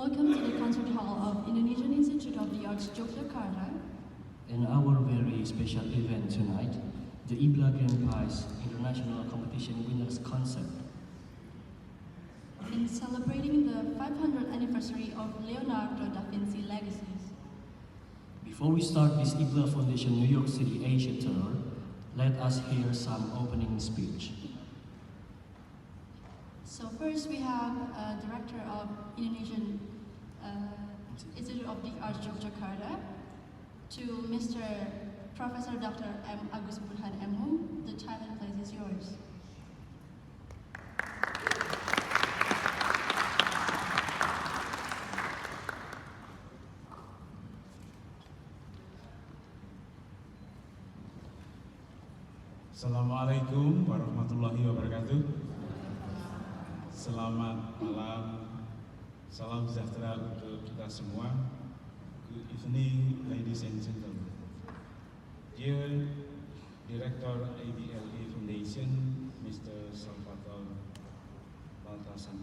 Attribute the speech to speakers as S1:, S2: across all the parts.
S1: Welcome to the concert hall of Indonesian Institute of the Arts Yogyakarta.
S2: In our very special event tonight, the IBLA Grand Prize International Competition Winners Concert.
S1: In celebrating the 500th anniversary of Leonardo da Vinci legacies.
S2: Before we start this IBLA Foundation New York City Asia tour, let us hear some opening speech.
S1: So first we have Director of Indonesian Institute of the Arts Yogyakarta, to Mr. Professor Dr. M. Agus Burhan M. The time and place is yours.
S3: Assalamualaikum warahmatullahi wabarakatuh. Selamat malam, salam sejahtera untuk kita semua. Good evening, ladies and gentlemen. Dear Director IBLA Foundation, Mr. Salvatore Baltasar,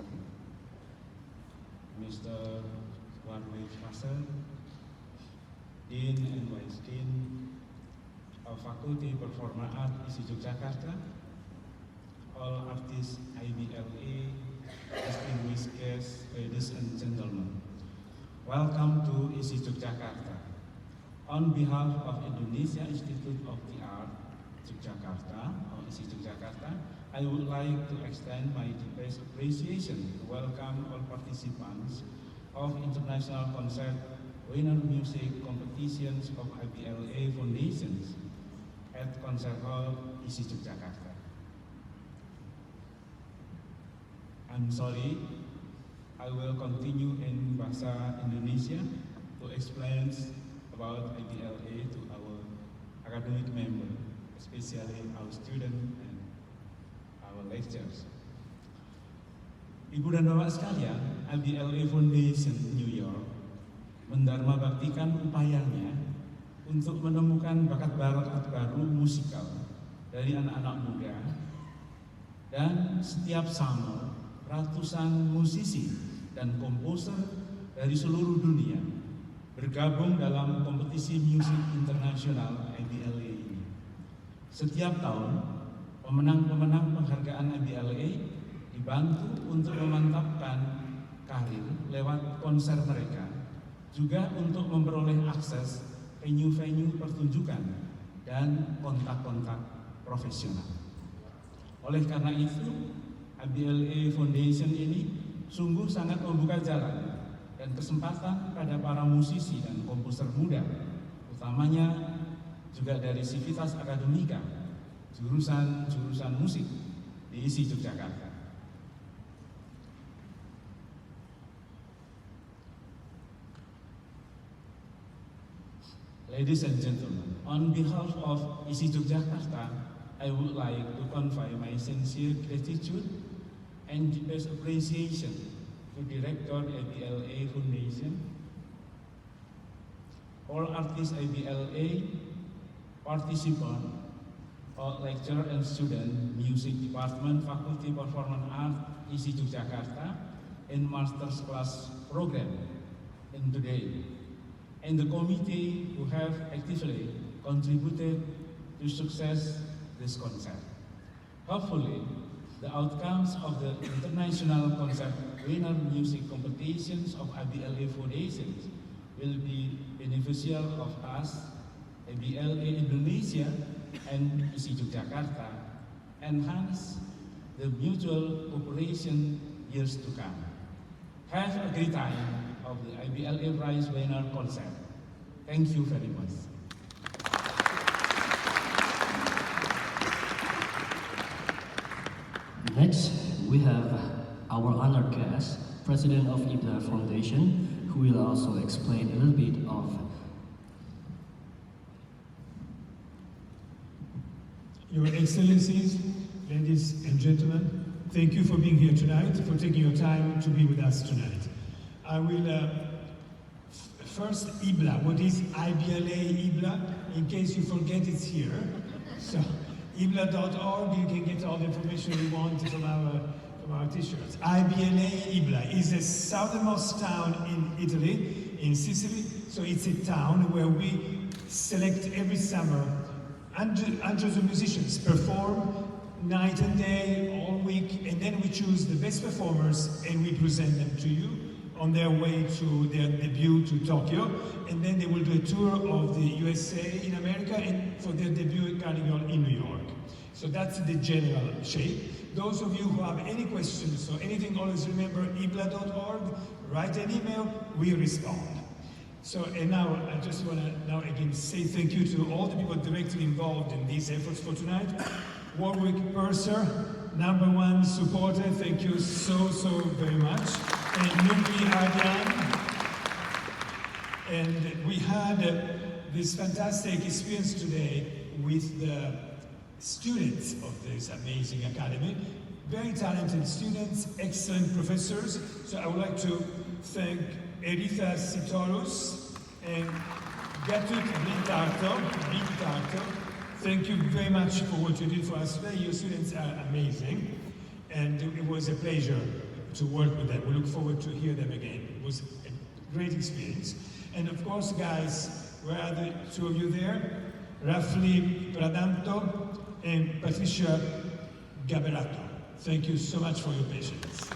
S3: Mr. Warwick Master, Dean and Vice Dean of Faculty Performing Arts ISI Yogyakarta, all artists IBLA, distinguished guests, ladies and gentlemen. Welcome to ISI Yogyakarta. On behalf of Indonesia Institute of the Arts Yogyakarta, or ISI Yogyakarta, I would like to extend my deepest appreciation to welcome all participants of International Concert Winner Music Competitions of IBLA Foundations at Concert Hall ISI Yogyakarta. I'm sorry, I will continue in Bahasa Indonesia to explain about IBLA to our academic member, especially our students and our lecturers. Ibu dan Bapak sekalian, IBLA Foundation New York mendharma baktikan upayanya untuk menemukan bakat-bakat baru musikal dari anak-anak muda, dan setiap summer ratusan musisi dan komposer dari seluruh dunia bergabung dalam kompetisi musik internasional IBLA ini. Setiap tahun, pemenang-pemenang penghargaan IBLA dibantu untuk memantapkan karir lewat konser mereka, juga untuk memperoleh akses venue-venue pertunjukan dan kontak-kontak profesional. Oleh karena itu, IBLA Foundation ini sungguh sangat membuka jalan dan kesempatan pada para musisi dan komposer muda, utamanya juga dari Civitas Akademika, jurusan musik di ISI Yogyakarta. Ladies and gentlemen, on behalf of ISI Yogyakarta, I would like to convey my sincere gratitude and deepest appreciation to Director IBLA Foundation, all artists IBLA, participants, all lecturer and student, music department, faculty performing arts, ISI Yogyakarta, and master's class program in today, and the committee who have actively contributed to success this concert. Hopefully, the outcomes of the International Concert Winner Music Competitions of IBLA Foundations will be beneficial of us, IBLA Indonesia and ISI Yogyakarta, enhance the mutual cooperation years to come. Have a great time of the IBLA Prize Winner Concert. Thank you very much.
S2: Next, we have our honored guest, President of IBLA Foundation, who will also explain a little bit of
S4: Your Excellencies, ladies and gentlemen, thank you for being here tonight, for taking your time to be with us tonight. I will first IBLA. What is IBLA IBLA? In case you forget, it's here. So IBLA.org, you can get all the information you want from our t-shirts. IBLA Ibla is the southernmost town in Italy, in Sicily. So it's a town where we select every summer hundreds of musicians perform night and day, all week, and then we choose the best performers and we present them to you on their way to their debut to Tokyo, and then they will do a tour of the USA in America and for their debut at Carnegie Hall in New York. So that's the general shape. Those of you who have any questions or anything, always remember ibla.org, write an email, we respond. So, and now I just want to now again say thank you to all the people directly involved in these efforts for tonight. Warwick Purser, #1 supporter, thank you so very much. And Nuki Ardian. And we had this fantastic experience today with the students of this amazing academy. Very talented students, excellent professors. So I would like to thank Eritha Sitorus and Gatut Bintarto. Thank you very much for what you did for us today. Your students are amazing, and it was a pleasure to work with them. We look forward to hear them again. It was a great experience. And of course, guys, where are the two of you there? Rafli Pradanto and Patricia Gaberato. Thank you so much for your patience.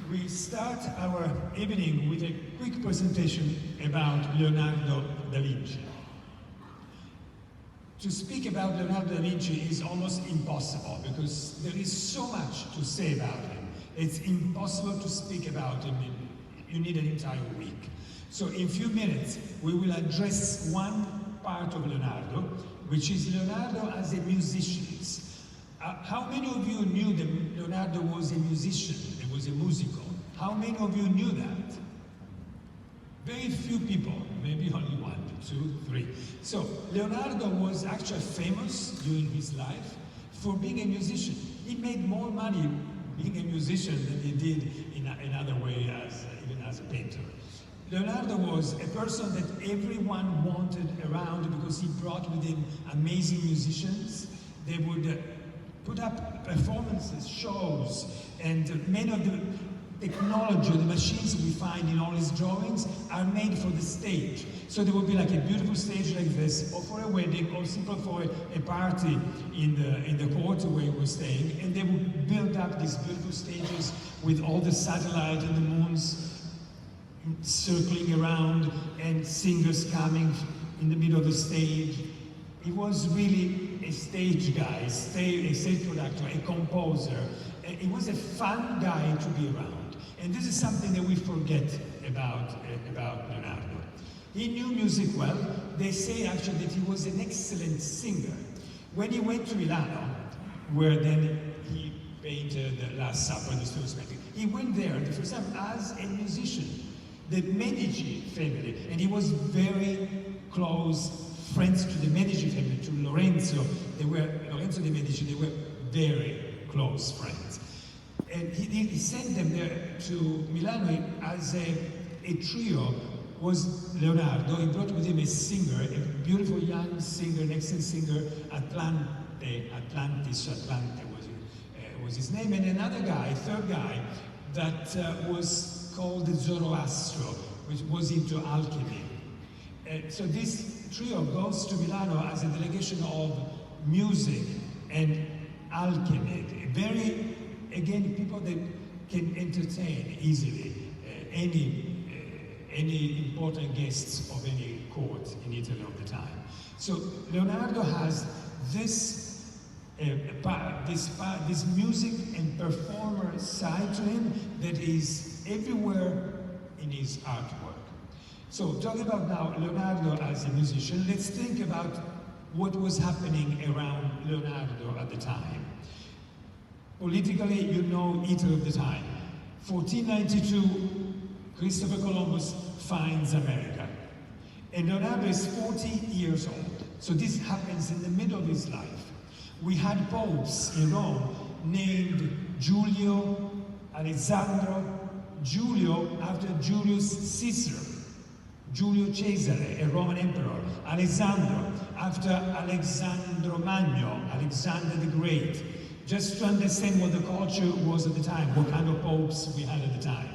S4: We start our evening with a quick presentation about Leonardo da Vinci. To speak about Leonardo da Vinci is almost impossible because there is so much to say about him. It's impossible to speak about him. You need an entire week. So in a few minutes, we will address one part of Leonardo, which is Leonardo as a musician. How many of you knew that Leonardo was a musician? He was a musical. How many of you knew that? Very few people, maybe only 1, 2, 3. So Leonardo was actually famous during his life for being a musician. He made more money being a musician than he did in another way, even as a painter. Leonardo was a person that everyone wanted around because he brought with him amazing musicians. They would put up performances, shows, and many of the technology, the machines we find in all his drawings are made for the stage. So there would be like a beautiful stage like this, or for a wedding, or simply for a party in the court where he was staying, and they would build up these beautiful stages with all the satellites and the moons circling around and singers coming in the middle of the stage. He was really a stage guy, a stage producer, a composer. He was a fun guy to be around. And this is something that we forget about Leonardo. He knew music well. They say actually that he was an excellent singer. When he went to Milano, where then he painted the Last Supper, the first painting, he went there the first time as a musician. The Medici family, and he was very close friends to the Medici family, to Lorenzo. Lorenzo de' Medici, they were very close friends. And he sent them there to Milano as a trio. Was Leonardo. He brought with him a singer, a beautiful young singer, an excellent singer, Atlante was his name, and another guy, third guy, that was called Zoroastro, which was into alchemy. So this trio goes to Milano as a delegation of music and alchemy. Very, again, people that can entertain easily any important guests of any court in Italy of the time. So Leonardo has this music and performer side to him that is everywhere in his artwork. So talking about now Leonardo as a musician, let's think about what was happening around Leonardo at the time. Politically, you know Italy of the time. 1492, Christopher Columbus finds America. And Leonardo is 40 years old. So this happens in the middle of his life. We had popes in Rome named Giulio, Alessandro, Julio after Julius Caesar, Giulio Cesare, a Roman emperor, Alessandro, after Alexandro Magno, Alexander the Great, just to understand what the culture was at the time, what kind of popes we had at the time.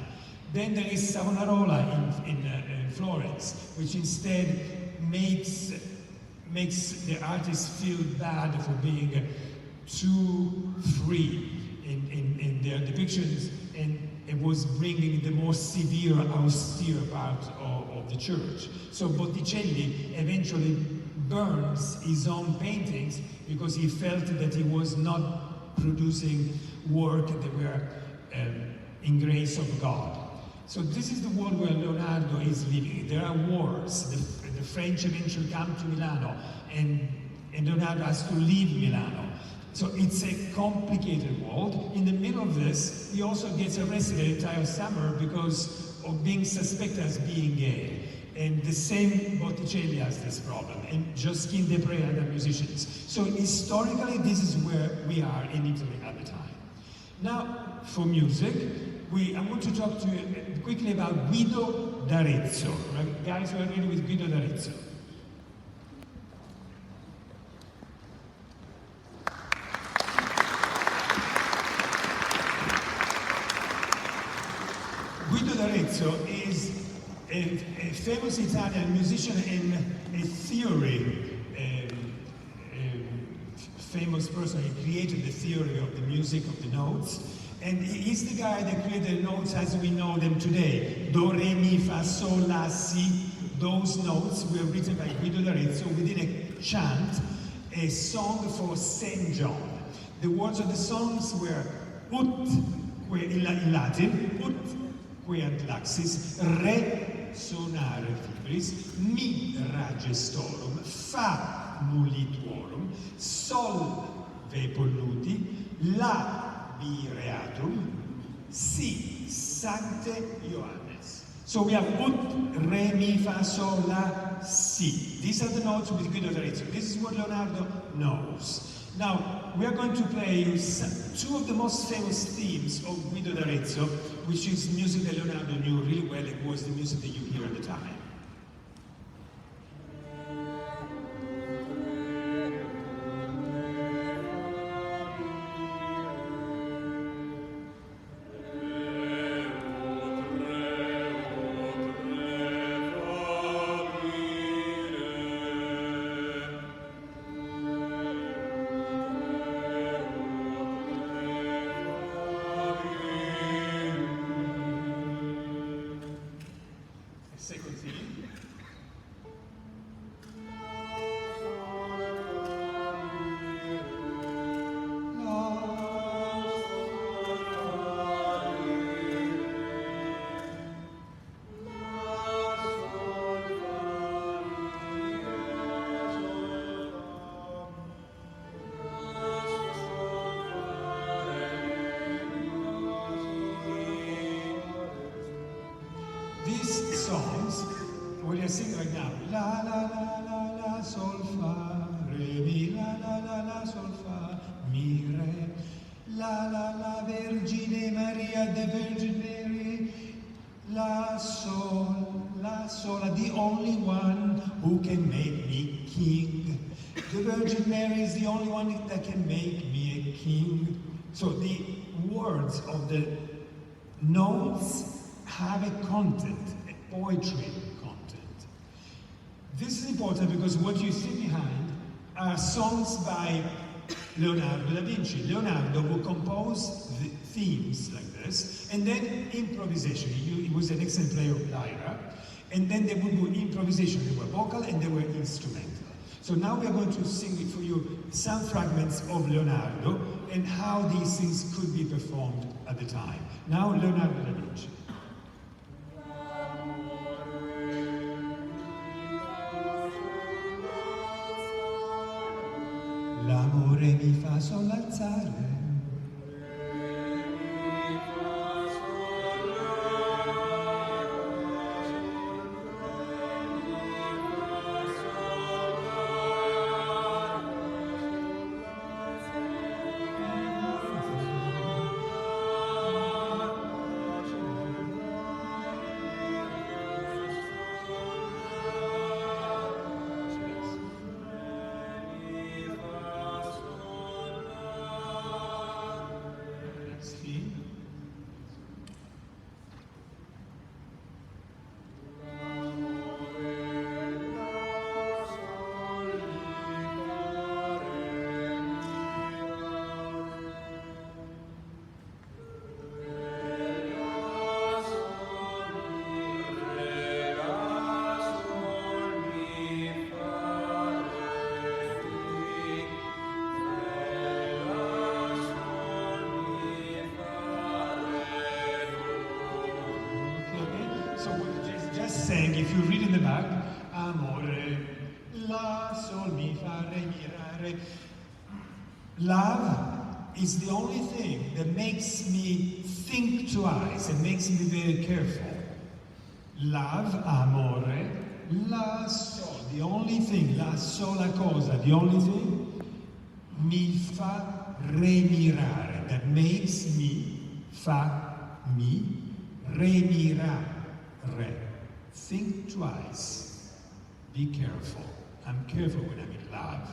S4: Then there is Savonarola in Florence, which instead makes the artists feel bad for being too free in their depictions, and it was bringing the more severe, austere part of the church. So Botticelli eventually burns his own paintings because he felt that he was not producing work that were in grace of God. So this is the world where Leonardo is living. There are wars. The French eventually come to Milano, and Leonardo has to leave Milano. So it's a complicated world. In the middle of this, he also gets arrested the entire summer because of being suspected as being gay. And the same Botticelli has this problem, and Josquin des Prez and other musicians. So historically, this is where we are in Italy at the time. Now, for music, I want to talk to you quickly about Guido d'Arezzo. Right? Guys, who are ready with Guido d'Arezzo? Guido d'Arezzo is a famous Italian musician and a theory, famous person. He created the theory of the music of the notes. And he's the guy that created the notes as we know them today. Do, re, mi, fa, sol, la, si. Those notes were written by Guido d'Arezzo within a chant, a song for St. John. The words of the songs were ut, in Latin, ut queant laxis, re sonare fibris, mi ragestorum, fa mulituorum, sol ve polluti, la Vireatum, si, Sancte Ioannes. So we have ut, re, mi, fa, sol, la, si. These are the notes with Guido d'Arezzo. This is what Leonardo knows. Now, we are going to play you two of the most famous themes of Guido d'Arezzo, which is music that Leonardo knew really well. It was the music that you hear at the time. Second theme. These songs, what you're singing right now, la la la la la sol fa, re mi la sol fa, mi re, la Vergine Maria, the Virgin Mary, la sola, the only one who can make me king. The Virgin Mary is the only one that can make me a king. So the words of the notes have a content, a poetry content. This is important because what you see behind are songs by Leonardo da Vinci. Leonardo would compose the themes like this, and then improvisation. He was an excellent player of lyra, and then they would do improvisation. They were vocal and they were instrumental. So now we are going to sing for you some fragments of Leonardo and how these things could be performed at the time. Now Leonardo da Vinci. L'amore mi fa sollazzare. if you read in the back, amore, la, sol, mi, fa, re, mi, ra, re. Love is the only thing that makes me think twice and makes me very careful. Love, amore, la, sol, the only thing, la sola cosa, the only thing, mi fa remirare, that makes me, fa, mi, remirare. Think twice. Be careful. I'm careful when I'm in love.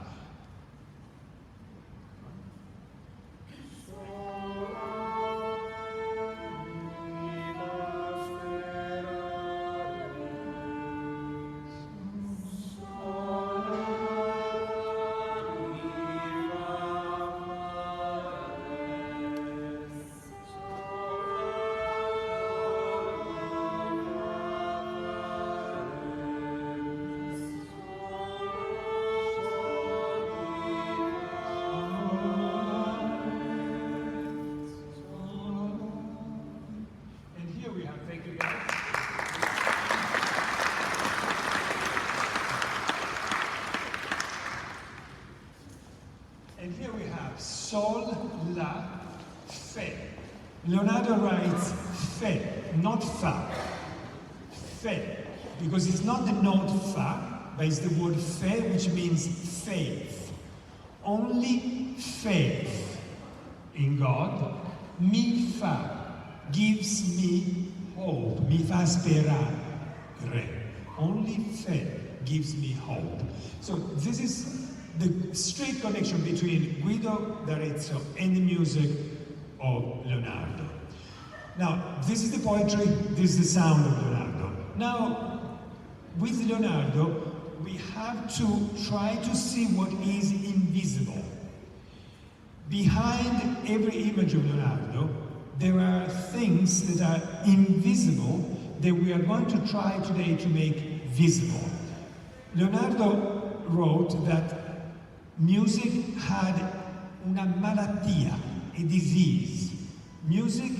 S4: Sol, la, fe. Leonardo writes fe, not fa. Fe, because it's not the note fa, but it's the word fe, which means faith. Only faith in God, mi fa, gives me hope. Mi fa sperare. Only fe gives me hope. So this is the straight connection between Guido d'Arezzo and the music of Leonardo. Now, this is the poetry, this is the sound of Leonardo. Now, with Leonardo, we have to try to see what is invisible. Behind every image of Leonardo, there are things that are invisible that we are going to try today to make visible. Leonardo wrote that music had una malattia, a disease. Music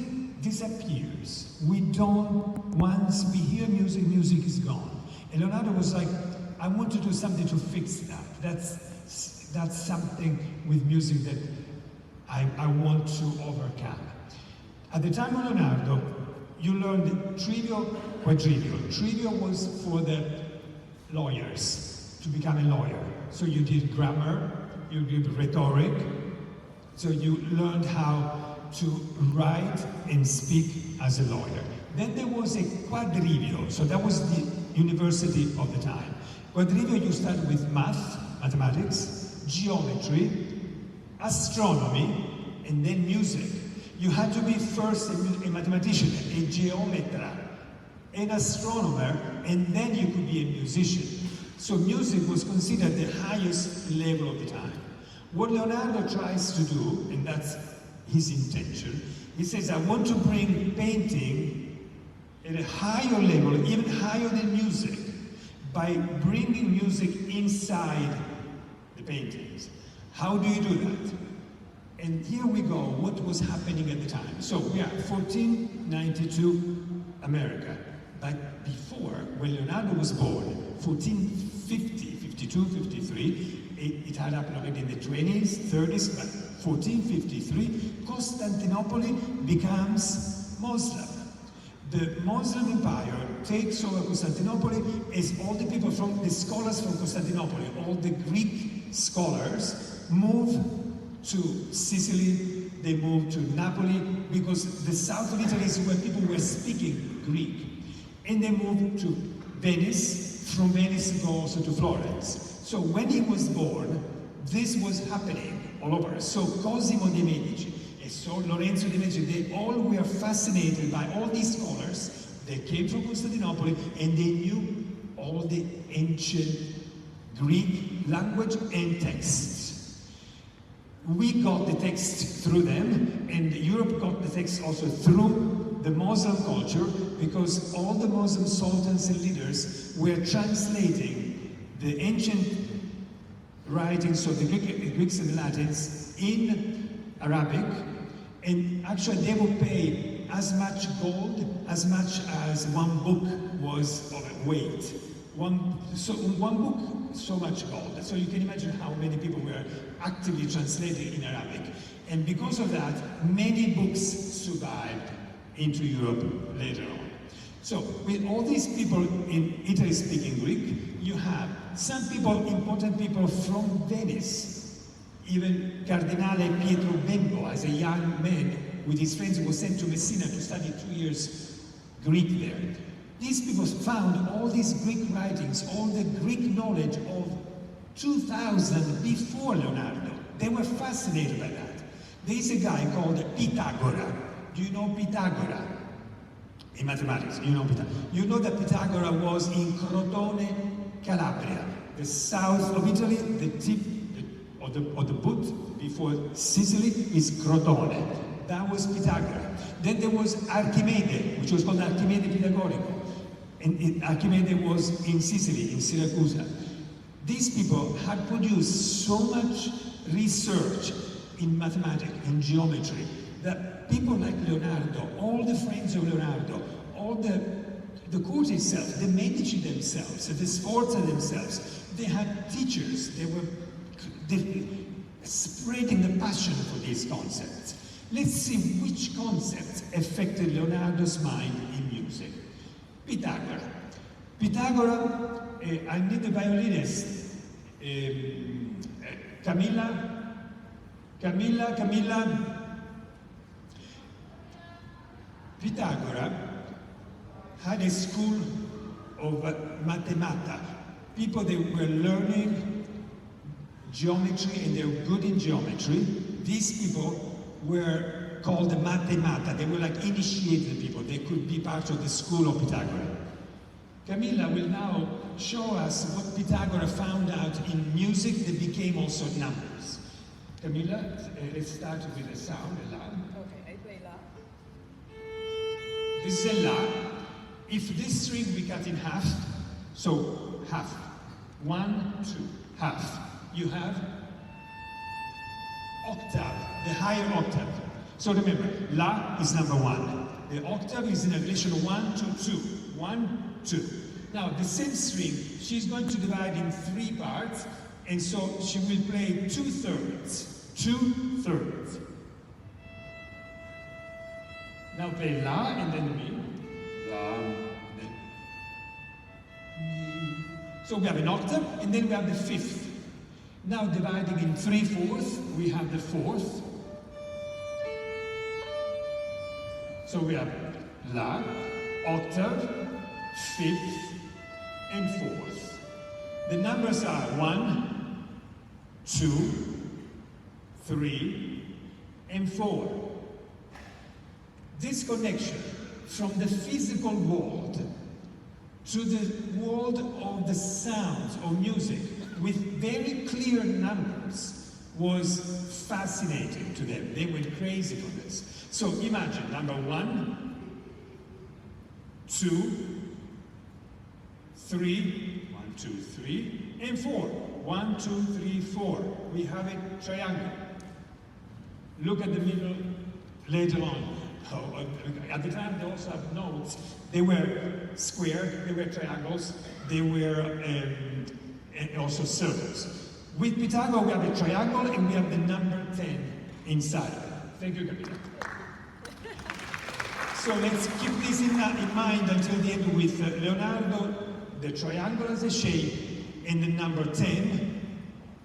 S4: disappears. We don't, once we hear music, music is gone. And Leonardo was like, I want to do something to fix that. That's something with music that I want to overcome. At the time of Leonardo, you learned trivial, quadrivial. Trivial was for the lawyers, to become a lawyer. So you did grammar, you did rhetoric, so you learned how to write and speak as a lawyer. Then there was a quadrivial, so that was the university of the time. Quadrivial, you started with math, mathematics, geometry, astronomy, and then music. You had to be first a mathematician, a geometra, an astronomer, and then you could be a musician. So music was considered the highest level of the time. What Leonardo tries to do, and that's his intention, he says, I want to bring painting at a higher level, even higher than music, by bringing music inside the paintings. How do you do that? And here we go, what was happening at the time. So we are 1492 America. But before, when Leonardo was born, 1450, 52, 53, it had happened in the 20s, 30s, but 1453, Constantinople becomes Muslim. The Muslim Empire takes over Constantinople as all the people from, the scholars from Constantinople, all the Greek scholars move to Sicily, they move to Napoli, because the south of Italy is where people were speaking Greek. And they moved to Venice, from Venice go also to Florence. So when he was born, this was happening all over. So Cosimo de' Medici, and so Lorenzo de' Medici, they all were fascinated by all these scholars. They came from Constantinople and they knew all the ancient Greek language and texts. We got the text through them, and Europe got the text also through the Muslim culture, because all the Muslim sultans and leaders were translating the ancient writings of the Greeks and the Latins in Arabic, and actually they would pay as much gold as much as one book was of weight. One book, so much gold. So you can imagine how many people were actively translating in Arabic. And because of that, many books survived into Europe later on. So with all these people in Italy speaking Greek, you have some people, important people from Venice. Even Cardinale Pietro Bembo, as a young man with his friends, was sent to Messina to study 2 years Greek there. These people found all these Greek writings, all the Greek knowledge of 2000 before Leonardo. They were fascinated by that. There is a guy called Pythagoras. Do you know Pythagoras? In mathematics, you know Pythagoras. You know that Pythagoras was in Crotone, Calabria, the south of Italy, the tip of the boot before Sicily is Crotone. That was Pythagoras. Then there was Archimedes, which was called Archimedes Pythagorico. And Archimedes was in Sicily, in Syracuse. These people had produced so much research in mathematics, in geometry, that people like Leonardo, all the friends of Leonardo, all the court itself, the Medici themselves, the Sforza themselves, they had teachers, they were spreading the passion for these concepts. Let's see which concepts affected Leonardo's mind in music. Pythagoras. Pythagoras, I need the violinist. Camilla. Pythagoras had a school of mathemata. People that were learning geometry and they were good in geometry. These people were called the mathemata. They were like initiated people. They could be part of the school of Pythagoras. Camilla will now show us what Pythagoras found out in music that became also numbers. Camilla, let's start with the sound, a La.
S5: Okay, I play La.
S4: This is a La. If this string we cut in half, so half, 1, 2, half, you have octave, the higher octave. So remember, La is number 1. The octave is in a relation of 1 to 2. 1, 2. Now, the same string, she's going to divide in 3 parts, and so she will play 2/3. 2/3. Now play La and then Mi. La, then Mi. So we have an octave, and then we have the 5th. Now dividing in 3/4, we have the 4th. So we have La, octave, 5th, and 4th. The numbers are 1, 2, 3, and 4. This connection from the physical world to the world of the sounds of music with very clear numbers was fascinating to them. They went crazy for this. So imagine number 1, 2, 3, 1, 2, 3, and 4. 1, 2, 3, 4. We have a triangle. Look at the middle later on. At the time they also have notes. They were square, they were triangles, they were also circles. With Pythagoras we have a triangle and we have the number 10 inside. Thank you, Camilla. So let's keep this in mind until the end with Leonardo, the triangle as a shape and the number 10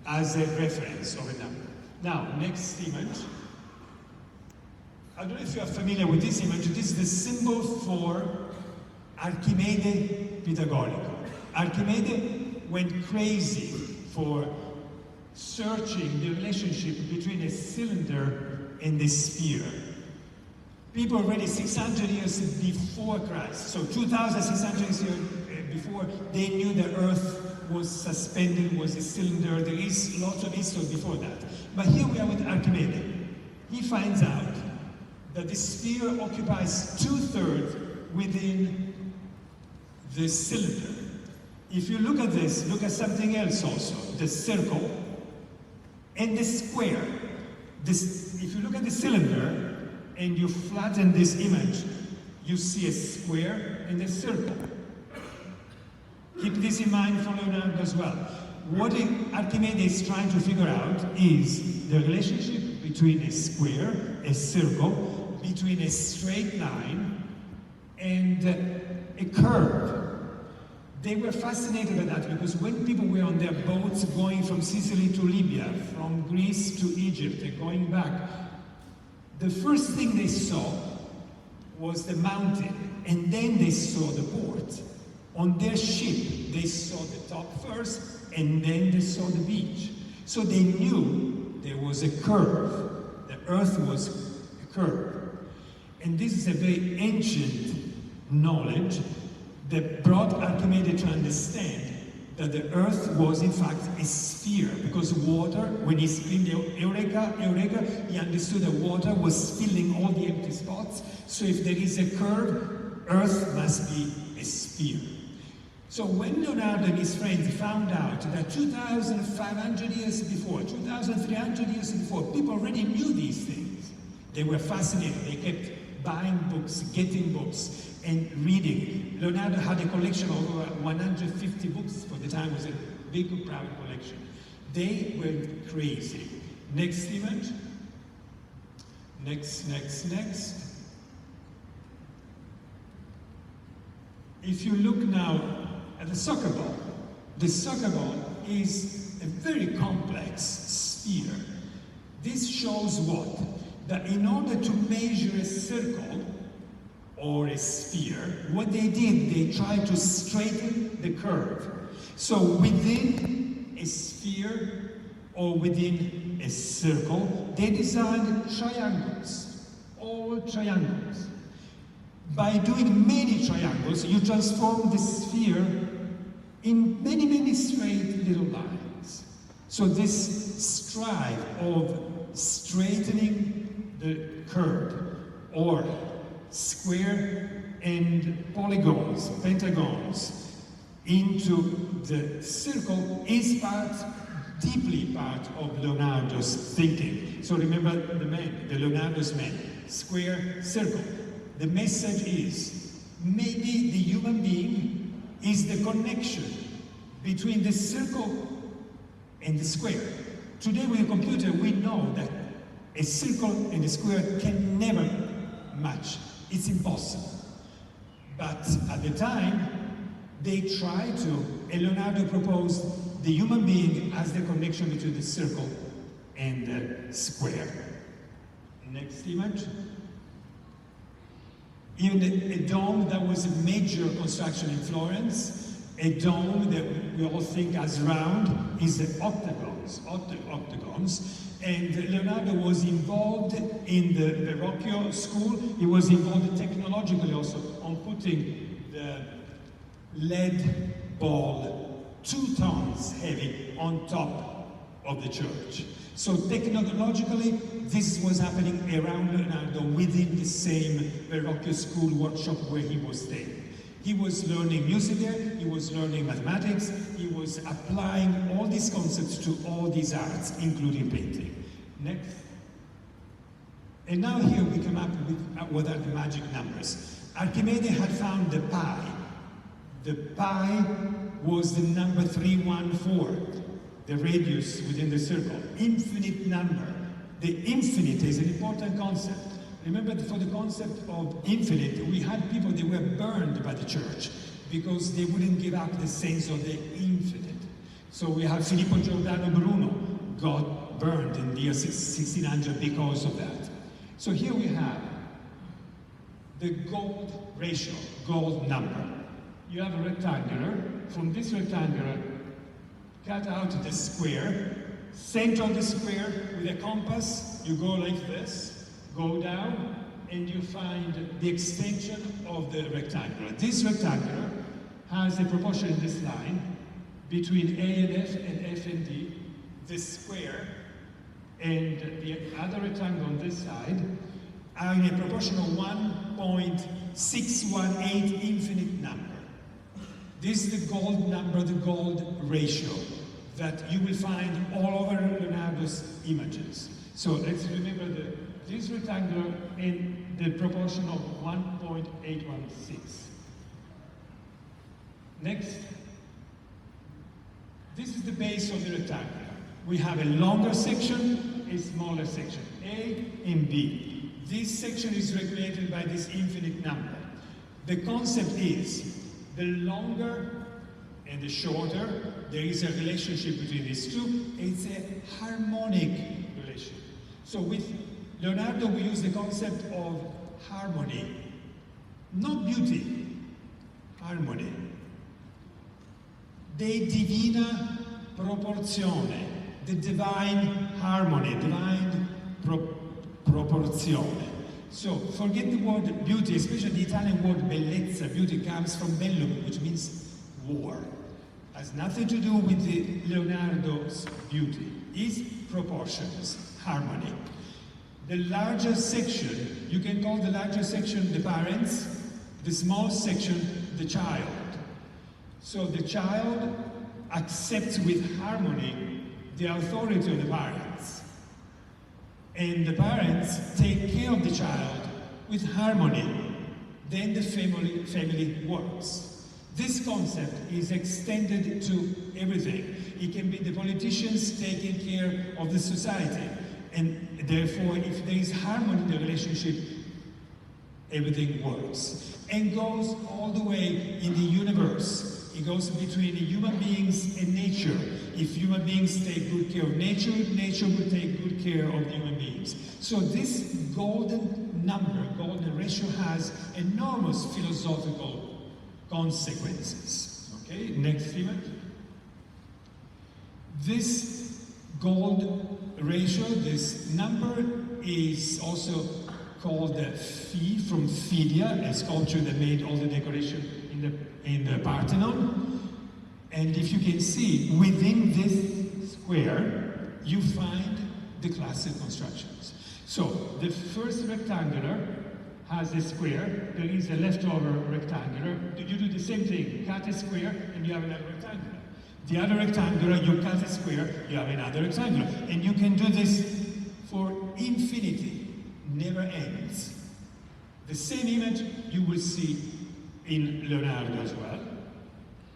S4: as a reference of a number. Now, next image. I don't know if you are familiar with this image. This is the symbol for Archimedes Pythagorico. Archimedes went crazy for searching the relationship between a cylinder and a sphere. People already 600 years before Christ, so 2,600 years before, they knew the Earth was suspended, was a cylinder. There is lots of history before that. But here we are with Archimedes. He finds out that the sphere occupies 2/3 within the cylinder. If you look at this, look at something else also, the circle and the square. If you look at the cylinder and you flatten this image, you see a square and a circle. Keep this in mind for Leonardo as well. What Archimedes is trying to figure out is the relationship between a square, a circle, between a straight line and a curve. They were fascinated by that because when people were on their boats going from Sicily to Libya, from Greece to Egypt, and going back, the first thing they saw was the mountain, and then they saw the port. On their ship, they saw the top first, and then they saw the beach. So they knew there was a curve. The earth was a curve. And this is a very ancient knowledge that brought Archimedes to understand that the earth was in fact a sphere, because water, when he screamed Eureka, Eureka, he understood that water was filling all the empty spots. So if there is a curve, earth must be a sphere. So when Leonardo and his friends found out that 2,500 years before, 2,300 years before, people already knew these things, they were fascinated. They kept buying books, getting books, and reading. Leonardo had a collection of over 150 books. For the time, it was a big, private collection. They went crazy. Next image. Next. If you look now at the soccer ball is a very complex sphere. This shows what? That in order to measure a circle or a sphere, what they did, they tried to straighten the curve. So within a sphere or within a circle, they designed triangles, all triangles. By doing many triangles, you transform the sphere in many, many straight little lines. So this strive of straightening the curve, or square and polygons, pentagons, into the circle is deeply part of Leonardo's thinking. So remember the Leonardo's man, square, circle. The message is, maybe the human being is the connection between the circle and the square. Today with a computer, we know that a circle and a square can never match. It's impossible. But at the time, they tried to, and Leonardo proposed the human being as the connection between the circle and the square. Next image. Even a dome that was a major construction in Florence, a dome that we all think as round, is the octagons. And Leonardo was involved in the Verrocchio school. He was involved technologically also on putting the lead ball 2 tons heavy on top of the church. So technologically, this was happening around Leonardo within the same Verrocchio school workshop where he was staying. He was learning music there, he was learning mathematics, he was applying all these concepts to all these arts, including painting. Next. And now here we come up with what are the magic numbers. Archimedes had found the pi. The pi was the number 314, the radius within the circle, infinite number. The infinite is an important concept. Remember, for the concept of infinite, we had people that were burned by the church because they wouldn't give up the sense of the infinite. So we have Filippo Giordano Bruno got burned in the year 1600 because of that. So here we have the gold ratio, gold number. You have a rectangular. From this rectangular, cut out the square, center of the square with a compass, you go like this, go down, and you find the extension of the rectangular. This rectangular has a proportion in this line between A and F and F and D. The square and the other rectangle on this side are in a proportion of 1.618 infinite number. This is the gold number, the gold ratio that you will find all over Leonardo's images. So let's remember this rectangular in the proportion of 1.816. Next, this is the base of the rectangle. We have a longer section, a smaller section, A and B. This section is regulated by this infinite number. The concept is, the longer and the shorter, there is a relationship between these two. It's a harmonic relation. So with Leonardo, we use the concept of harmony, not beauty, harmony. De divina proporzione, the divine harmony, divine proporzione. So forget the word beauty, especially the Italian word bellezza. Beauty comes from bellum, which means war. Has nothing to do with the Leonardo's beauty. His proportions, harmony. The larger section, you can call the larger section the parents, the small section the child. So the child accepts with harmony the authority of the parents. And the parents take care of the child with harmony. Then the family works. This concept is extended to everything. It can be the politicians taking care of the society. And therefore, if there is harmony in the relationship, everything works. And goes all the way in the universe. It goes between human beings and nature. If human beings take good care of nature, nature will take good care of human beings. So this golden number, golden ratio, has enormous philosophical consequences. Okay, next image. This gold ratio, this number, is also called the Phi from Phidia, a sculpture that made all the decoration in the Parthenon. And if you can see, within this square, you find the classic constructions. So the first rectangular has a square, there is a leftover rectangular. You do the same thing, cut a square and you have another rectangular. The other rectangular, you cut a square, you have another rectangular. And you can do this for infinity, never ends. The same image you will see in Leonardo as well.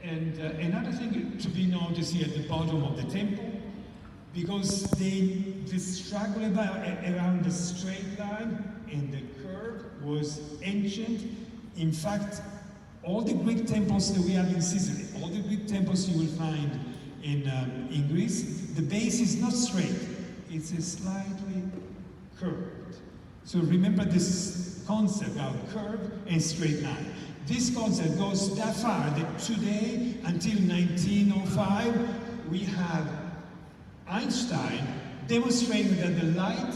S4: And another thing to be noticed here at the bottom of the temple, because the struggle around the straight line and the curve was ancient. In fact, all the Greek temples that we have in Sicily, all the Greek temples you will find in Greece, the base is not straight, it's slightly curved. So remember this concept of curve and straight line. This concept goes that far that today, until 1905, we have Einstein demonstrating that the light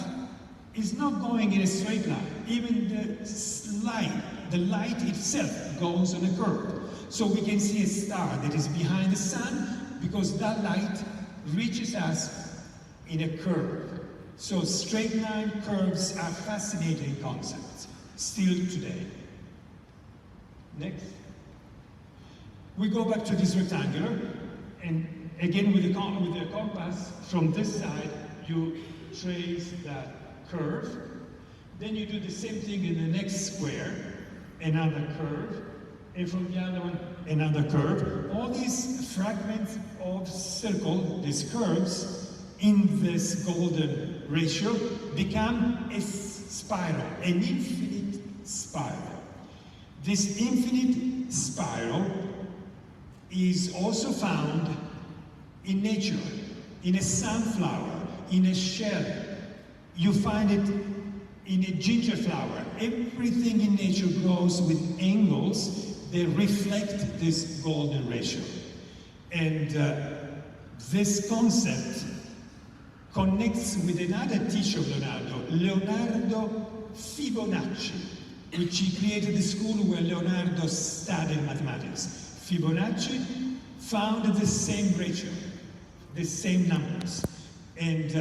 S4: is not going in a straight line. Even the light itself goes on a curve. So we can see a star that is behind the sun because that light reaches us in a curve. So straight line curves are fascinating concepts, still today. Next. We go back to this rectangular, and again with the compass, from this side, you trace that curve. Then you do the same thing in the next square, another curve, and from the other one, another curve. All these fragments of circle, these curves, in this golden ratio, become a spiral, an infinite spiral. This infinite spiral is also found in nature, in a sunflower, in a shell. You find it in a ginger flower. Everything in nature grows with angles that reflect this golden ratio. And this concept connects with another teacher of Leonardo, Leonardo Fibonacci, which he created the school where Leonardo studied mathematics. Fibonacci found the same ratio, the same numbers. And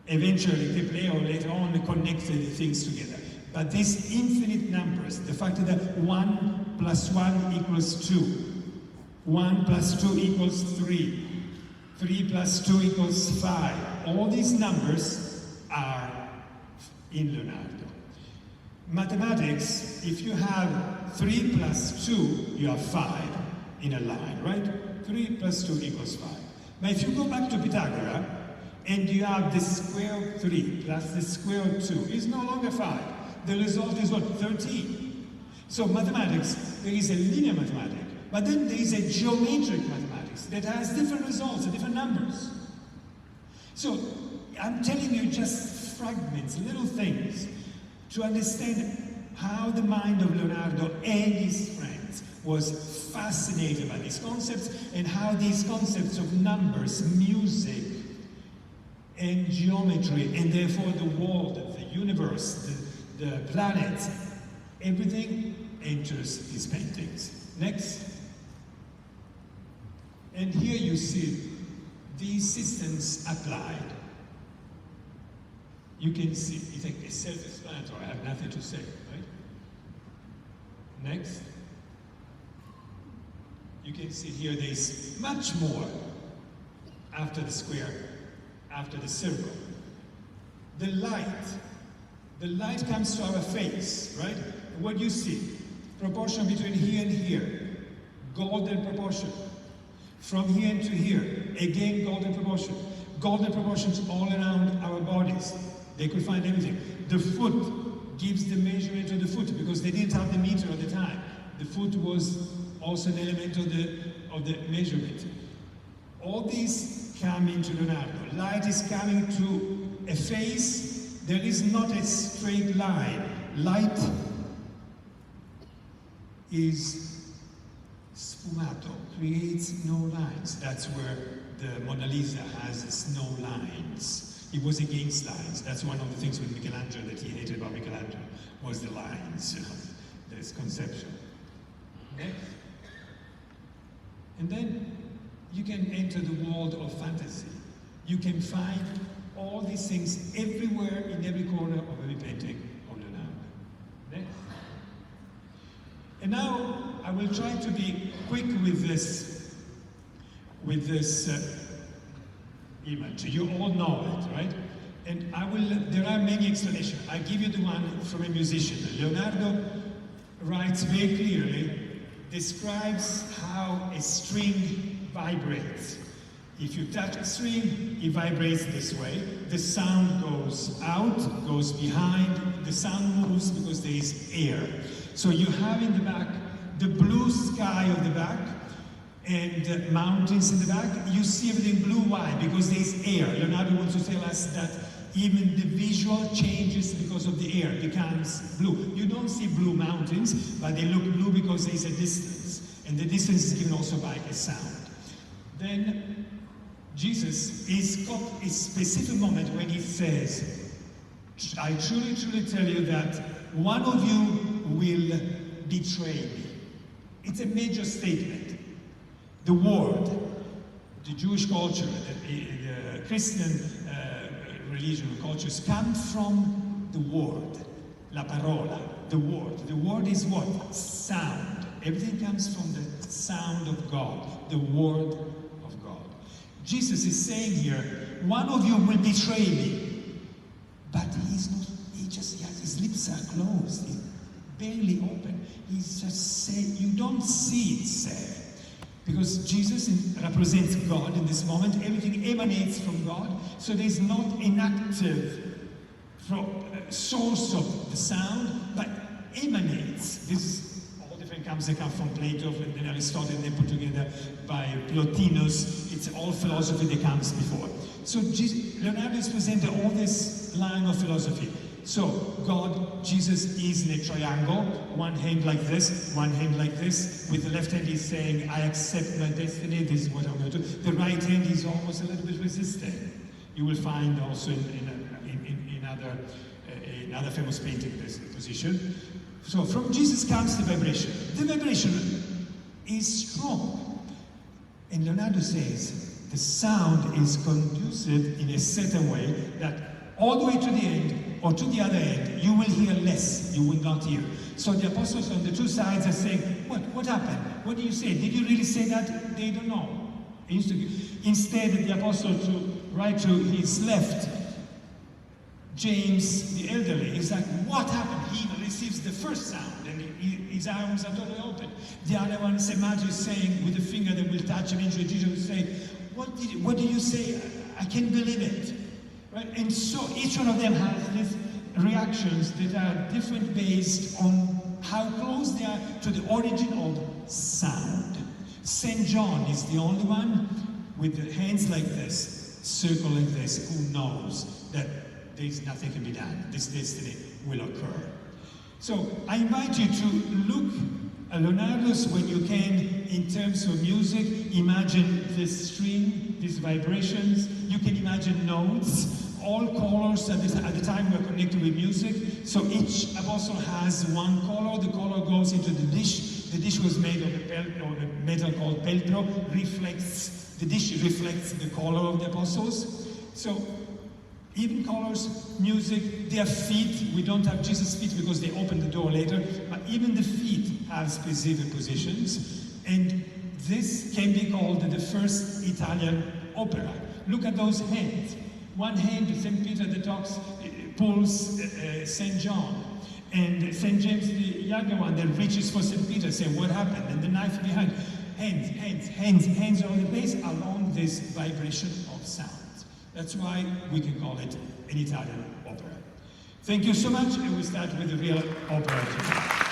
S4: eventually Keplero later on connected things together. But these infinite numbers, the fact that 1 plus 1 equals 2, 1 plus 2 equals 3, 3 plus 2 equals 5, all these numbers are in Leonardo. Mathematics, if you have 3 plus 2, you have 5 in a line, right? 3 plus 2 equals 5. But if you go back to Pythagoras, and you have the square of 3 plus the square of 2, it's no longer 5. The result is what? 13. So mathematics, there is a linear mathematics, but then there is a geometric mathematics that has different results, different numbers. So I'm telling you just fragments, little things, to understand how the mind of Leonardo and his friends was fascinated by these concepts, and how these concepts of numbers, music, and geometry, and therefore the world, the universe, the planets, everything enters his paintings. Next. And here you see these systems applied. You can see, it's self-explanatory, I have nothing to say, right? Next. You can see here there's much more after the square, after the circle. The light comes to our face, right? What do you see? Proportion between here and here, golden proportion. From here to here, again golden proportion. Golden proportions all around our bodies. They could find everything. The foot gives the measurement of the foot, because they didn't have the meter at the time. The foot was also an element of the measurement. All these come into Leonardo. Light is coming to a face. There is not a straight line. Light is sfumato, creates no lines. That's where the Mona Lisa has no lines. It was against lines. That's one of the things with Michelangelo that he hated about Michelangelo, was the lines, this conception. Next. And then you can enter the world of fantasy. You can find all these things everywhere, in every corner of every painting of Leonardo. Next. And now I will try to be quick with this image. You all know it, right? And there are many explanations. I give you the one from a musician. Leonardo writes very clearly, describes how a string vibrates. If you touch a string, it vibrates this way. The sound goes out, goes behind. The sound moves because there is air. So you have in the back the blue sky of the back and mountains in the back. You see everything blue. Why? Because there is air. Leonardo wants to tell us that even the visual changes because of the air, becomes blue. You don't see blue mountains, but they look blue because there is a distance. And the distance is given also by a sound. Then Jesus is got a specific moment when he says, I truly, truly tell you that one of you will betray me. It's a major statement. The word, the Jewish culture, the Christian religion cultures come from the word, la parola, the word. The word is what? Sound. Everything comes from the sound of God, the word of God. Jesus is saying here, one of you will betray me. But he's not, his lips are closed, he's barely open. He's just saying, you don't see it said. Because Jesus represents God in this moment, everything emanates from God, so there's not an active source of the sound, but emanates. This all different comes, they come from Plato and then Aristotle, and they put together by Plotinus. It's all philosophy that comes before. So Leonardo is presenting all this line of philosophy. So God, Jesus is in a triangle, one hand like this, one hand like this. With the left hand he's saying, I accept my destiny, this is what I'm going to do. The right hand is almost a little bit resistant. You will find also in other famous painting this position. So from Jesus comes the vibration. The vibration is strong. And Leonardo says, the sound is conducive in a certain way that all the way to the end, or to the other end, you will hear less, you will not hear. So the apostles on the two sides are saying, what happened? What did you say? Did you really say that? They don't know. Instead, the apostle right to his left James, the elderly, is like, what happened? He receives the first sound and his arms are totally open. The other one, St. Matthew is saying with the finger that will touch him, and Jesus will say, what did you say? I can't believe it. Right? And so each one of them has these reactions that are different based on how close they are to the origin of sound. St. John is the only one with the hands like this, circle like this, who knows that there's nothing can be done. This destiny will occur. So I invite you to look at Leonardo's when you can in terms of music. Imagine this string, these vibrations. You can imagine notes, all colors at the time we're connected with music. So each apostle has one color. The color goes into the dish. The dish was made of a metal called peltro. The dish reflects the color of the apostles. So even colors, music, their feet. We don't have Jesus' feet because they opened the door later, but even the feet have specific positions. And this can be called the first Italian opera. Look at those hands. One hand, St. Peter that talks, pulls St. John. And St. James, the younger one, that reaches for St. Peter, saying, what happened? And the knife behind. Hands all over the place along this vibration of sound. That's why we can call it an Italian opera. Thank you so much, and we start with the real opera today.